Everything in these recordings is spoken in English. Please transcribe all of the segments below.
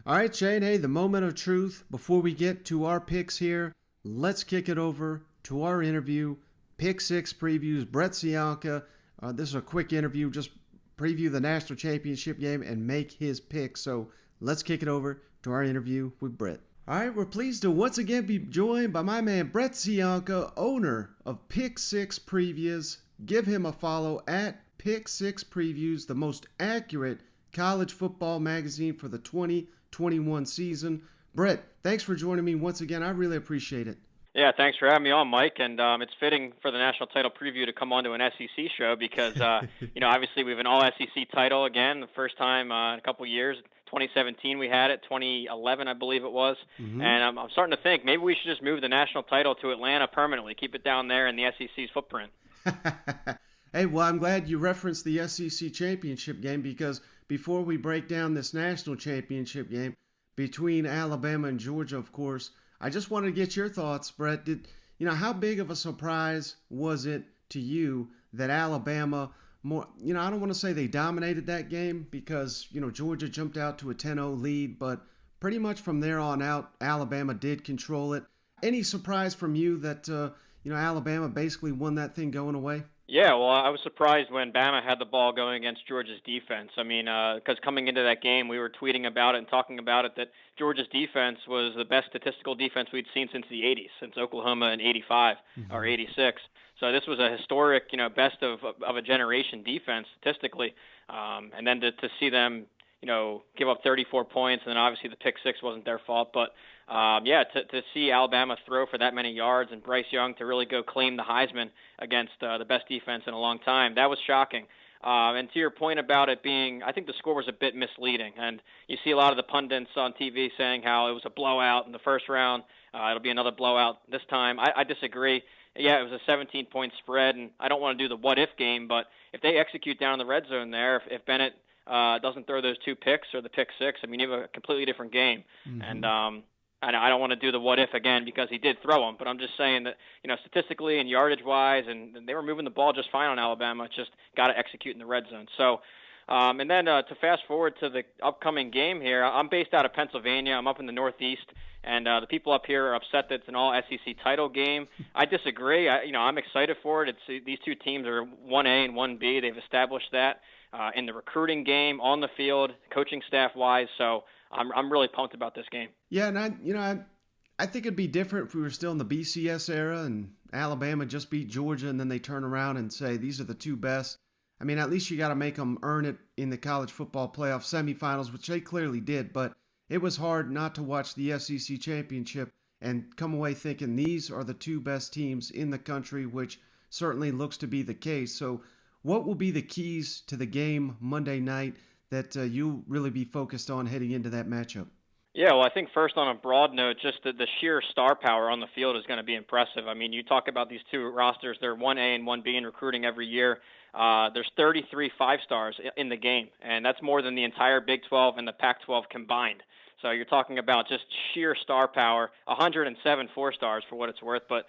All right, Shane, hey, the moment of truth. Before we get to our picks here, let's kick it over to our interview. Pick Six previews, Brett Cianca. This is a quick interview, just preview the national championship game and make his pick. So let's kick it over to our interview with Brett. All right, we're pleased to once again be joined by my man Brett Cianca, owner of Pick Six Previews. Give him a follow at Pick Six Previews, the most accurate college football magazine for the 2021 season. Brett, thanks for joining me once again. I really appreciate it. Yeah, thanks for having me on, Mike. And it's fitting for the national title preview to come onto an SEC show because, obviously we have an all-SEC title again, the first time in a couple years. 2017 we had it, 2011 I believe it was. Mm-hmm. And I'm starting to think maybe we should just move the national title to Atlanta permanently, keep it down there in the SEC's footprint. Hey, well, I'm glad you referenced the SEC championship game because before we break down this national championship game between Alabama and Georgia, of course, I just wanted to get your thoughts, Brett. How big of a surprise was it to you that Alabama I don't want to say they dominated that game because, Georgia jumped out to a 10-0 lead, but pretty much from there on out, Alabama did control it. Any surprise from you that, Alabama basically won that thing going away? Yeah, well, I was surprised when Bama had the ball going against Georgia's defense. I mean, because coming into that game, we were tweeting about it and talking about it that Georgia's defense was the best statistical defense we'd seen since the 80s, since Oklahoma in 85 or 86. So this was a historic, best of a generation defense statistically. And then to see them, give up 34 points, and then obviously the pick six wasn't their fault, but to see Alabama throw for that many yards and Bryce Young to really go claim the Heisman against the best defense in a long time, that was shocking. And to your point about it being, I think the score was a bit misleading. And you see a lot of the pundits on TV saying how it was a blowout in the first round. It'll be another blowout this time. I disagree. Yeah, it was a 17-point spread, and I don't want to do the what-if game, but if they execute down in the red zone there, if Bennett doesn't throw those two picks or the pick six, I mean, you have a completely different game. Mm-hmm. And I don't want to do the what if again because he did throw them, but I'm just saying that, statistically and yardage wise, and they were moving the ball just fine on Alabama, just got to execute in the red zone. So, and then to fast forward to the upcoming game here, I'm based out of Pennsylvania. I'm up in the Northeast, and the people up here are upset that it's an all SEC title game. I disagree. I'm excited for it. These two teams are 1A and 1B. They've established that in the recruiting game, on the field, coaching staff wise. So I'm really pumped about this game. Yeah, and I think it'd be different if we were still in the BCS era and Alabama just beat Georgia and then they turn around and say these are the two best. I mean, at least you got to make them earn it in the college football playoff semifinals, which they clearly did. But it was hard not to watch the SEC championship and come away thinking these are the two best teams in the country, which certainly looks to be the case. So what will be the keys to the game Monday night that you'll really be focused on heading into that matchup? Yeah, well, I think first on a broad note, just the sheer star power on the field is going to be impressive. I mean, you talk about these two rosters, they're 1A and 1B in recruiting every year. There's 33 five-stars in the game, and that's more than the entire Big 12 and the Pac-12 combined. So you're talking about just sheer star power, 107 four-stars for what it's worth, but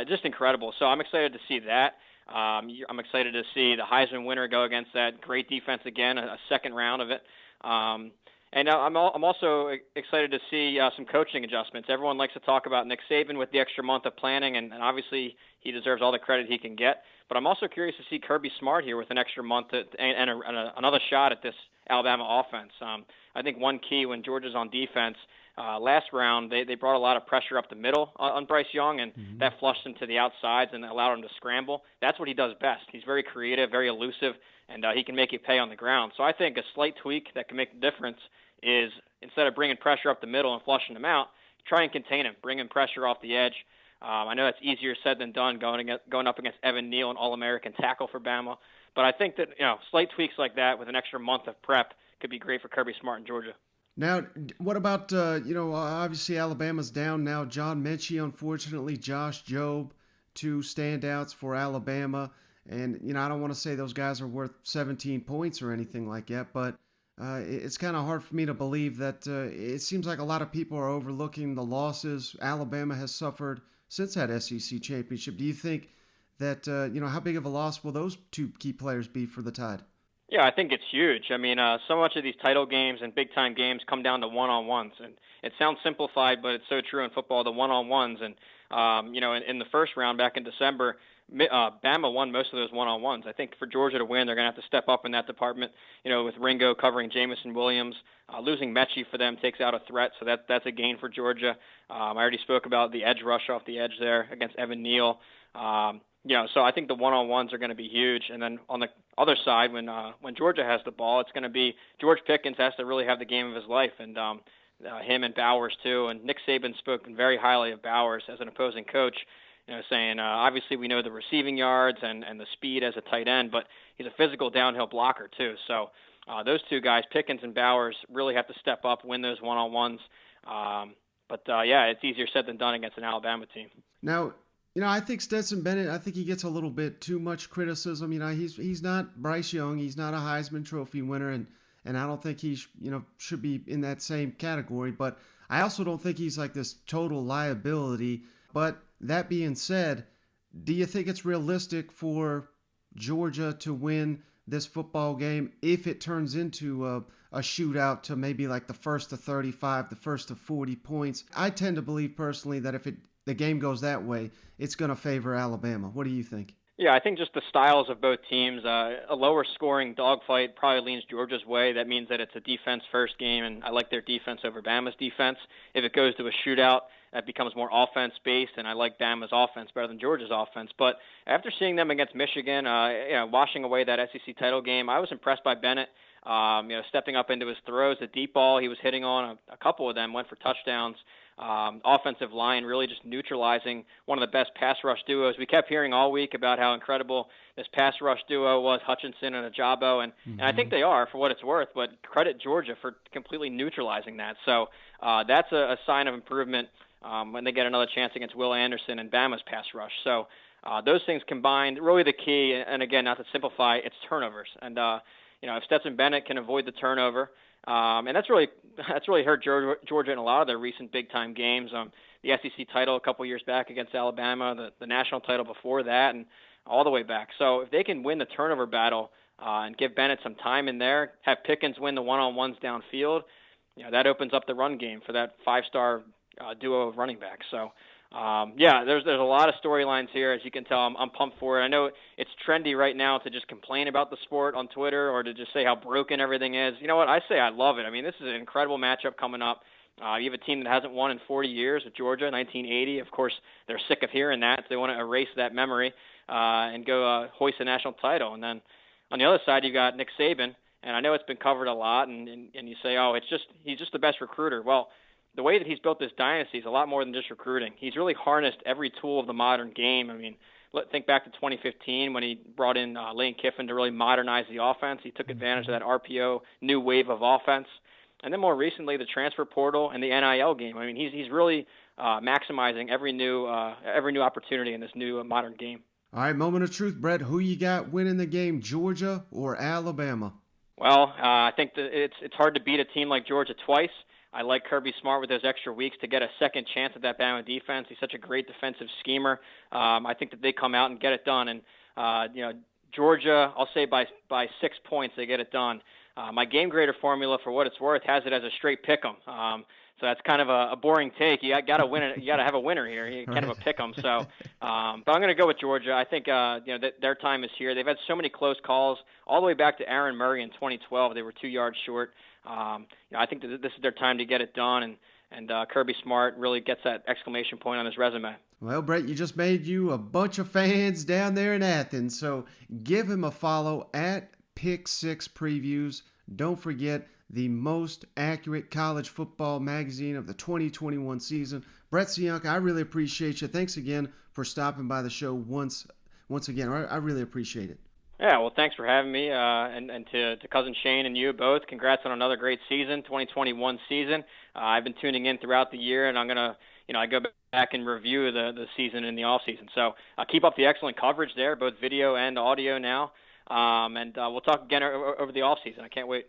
just incredible. So I'm excited to see that. I'm excited to see the Heisman winner go against that great defense again, a second round of it. And I'm also excited to see some coaching adjustments. Everyone likes to talk about Nick Saban with the extra month of planning, and obviously he deserves all the credit he can get. But I'm also curious to see Kirby Smart here with an extra month and another shot at this Alabama offense. I think one key when Georgia's on defense, last round they brought a lot of pressure up the middle on Bryce Young, and that flushed him to the outsides and allowed him to scramble. That's what he does best. He's very creative, very elusive, and he can make you pay on the ground. So I think a slight tweak that can make the difference is instead of bringing pressure up the middle and flushing them out, try and contain him, bring him pressure off the edge. I know that's easier said than done going up against Evan Neal, an All-American tackle for Bama. But I think that slight tweaks like that with an extra month of prep could be great for Kirby Smart in Georgia. Now, what about, obviously Alabama's down now. John Mechie, unfortunately, Josh Jobe, two standouts for Alabama. And, I don't want to say those guys are worth 17 points or anything like that, but it's kind of hard for me to believe that it seems like a lot of people are overlooking the losses Alabama has suffered since that SEC championship. Do you think that, how big of a loss will those two key players be for the Tide? Yeah, I think it's huge. I mean, so much of these title games and big time games come down to one-on-ones, and it sounds simplified, but it's so true in football. The one-on-ones, and in the first round back in December, Bama won most of those one-on-ones. I think for Georgia to win, they're going to have to step up in that department. With Ringo covering Jamison Williams, losing Mechie for them takes out a threat, so that's a gain for Georgia. I already spoke about the edge rush off the edge there against Evan Neal. So I think the one-on-ones are going to be huge. And then on the other side, when Georgia has the ball, it's going to be George Pickens has to really have the game of his life, and him and Bowers too. And Nick Saban spoke very highly of Bowers as an opposing coach, saying obviously we know the receiving yards and the speed as a tight end, but he's a physical downhill blocker too. So those two guys, Pickens and Bowers, really have to step up, win those one-on-ones. It's easier said than done against an Alabama team. Now, I think Stetson Bennett, I think he gets a little bit too much criticism. He's not Bryce Young. He's not a Heisman Trophy winner, and I don't think he should be in that same category. But I also don't think he's like this total liability. But that being said, do you think it's realistic for Georgia to win this football game if it turns into a shootout to maybe like the first to 35, the first to 40 points? I tend to believe personally that if the game goes that way, it's going to favor Alabama. What do you think? Yeah, I think just the styles of both teams, a lower scoring dogfight probably leans Georgia's way. That means that it's a defense first game, and I like their defense over Bama's defense. If it goes to a shootout, that becomes more offense based, and I like Bama's offense better than Georgia's offense. But after seeing them against Michigan, washing away that SEC title game, I was impressed by Bennett. Stepping up into his throws, the deep ball he was hitting on, a couple of them went for touchdowns. Offensive line really just neutralizing one of the best pass rush duos. We kept hearing all week about how incredible this pass rush duo was, Hutchinson and Ajabo, and I think they are for what it's worth, but credit Georgia for completely neutralizing that. So that's a sign of improvement when they get another chance against Will Anderson and Bama's pass rush. So those things combined, really the key, and again, not to simplify, it's turnovers. And if Stetson Bennett can avoid the turnover, and that's really hurt Georgia in a lot of their recent big-time games. The SEC title a couple years back against Alabama, the national title before that, and all the way back. So if they can win the turnover battle and give Bennett some time in there, have Pickens win the one-on-ones downfield, that opens up the run game for that five-star duo of running backs. So there's a lot of storylines here. As you can tell, I'm pumped for it. I know it's trendy right now to just complain about the sport on Twitter or to just say how broken everything is. You know what? I say I love it. I mean, this is an incredible matchup coming up. You have a team that hasn't won in 40 years with Georgia, 1980. Of course, they're sick of hearing that, so they want to erase that memory and go hoist a national title. And then on the other side, you got Nick Saban, and I know it's been covered a lot, and you say, he's just the best recruiter. Well, the way that he's built this dynasty is a lot more than just recruiting. He's really harnessed every tool of the modern game. I mean, think back to 2015 when he brought in Lane Kiffin to really modernize the offense. He took advantage of that RPO new wave of offense. And then more recently, the transfer portal and the NIL game. I mean, he's really maximizing every new opportunity in this new modern game. All right, moment of truth, Brett. Who you got winning the game, Georgia or Alabama? Well, I think that it's hard to beat a team like Georgia twice. I like Kirby Smart with those extra weeks to get a second chance at that Bama defense. He's such a great defensive schemer. I think that they come out and get it done. And Georgia, I'll say by 6 points they get it done. My game grader formula, for what it's worth, has it as a straight pick 'em. So that's kind of a boring take. You got to win it. You got to have a winner here. You kind of a pick 'em. So, but I'm going to go with Georgia. I think that their time is here. They've had so many close calls all the way back to Aaron Murray in 2012. They were 2 yards short. I think that this is their time to get it done, and Kirby Smart really gets that exclamation point on his resume. Well, Brett, you just made you a bunch of fans down there in Athens, so give him a follow at Pick Six Previews. Don't forget, the most accurate college football magazine of the 2021 season. Brett Cianca, I really appreciate you. Thanks again for stopping by the show once again. I really appreciate it. Yeah, well, thanks for having me, and to Cousin Shane and you both, congrats on another great season, 2021 season. I've been tuning in throughout the year, and I'm going to, I go back and review the season in the off season. So keep up the excellent coverage there, both video and audio now, and we'll talk again over the off season. I can't wait.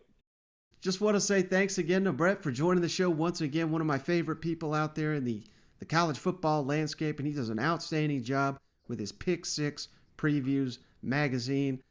Just want to say thanks again to Brett for joining the show once again. One of my favorite people out there in the college football landscape, and he does an outstanding job with his Pick Six Previews magazine.